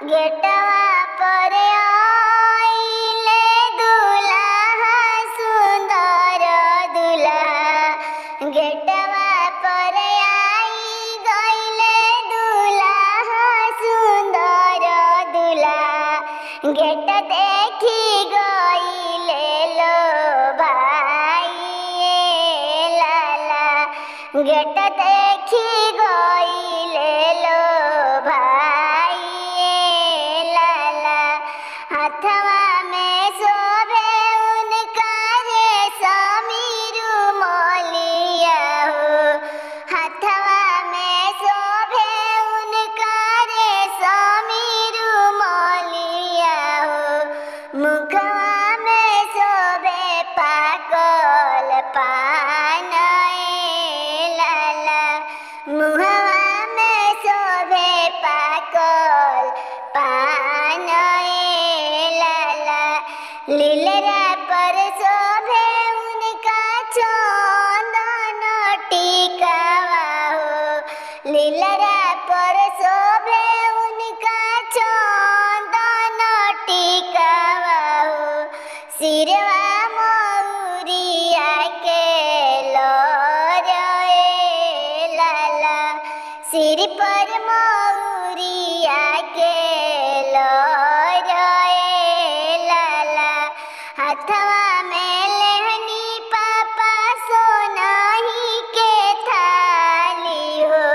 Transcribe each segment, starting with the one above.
गेटवा पर आइले दुल्हा सुंदर दुल्हा। गेटवा पर आई गइले दुल्हा सुंदर दुल्हा। गेट देखी गइले लो भाई लाला। गेट देखी गइले लो भाई लाला। हाथवा में शोभे उनका रेशमी रुमालिया हो। हाथवा में शोभे उनका रेशमी रुमालिया हो। मुखवा में शोभे पाकल पान लाला। मुहवा में शोभे पाकल पान लाला। लीलरा पर शोभे उनका चंदन टीकावा हो। लीलरा पर शोभे उनका चंदन टीकावा हो। सिरवा मौरिया के लरे लाला। सिर पर मौरिया के लरे लाला। हाथवा में लेहनी पापा सोनाही के थाली हो।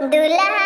दुल्हा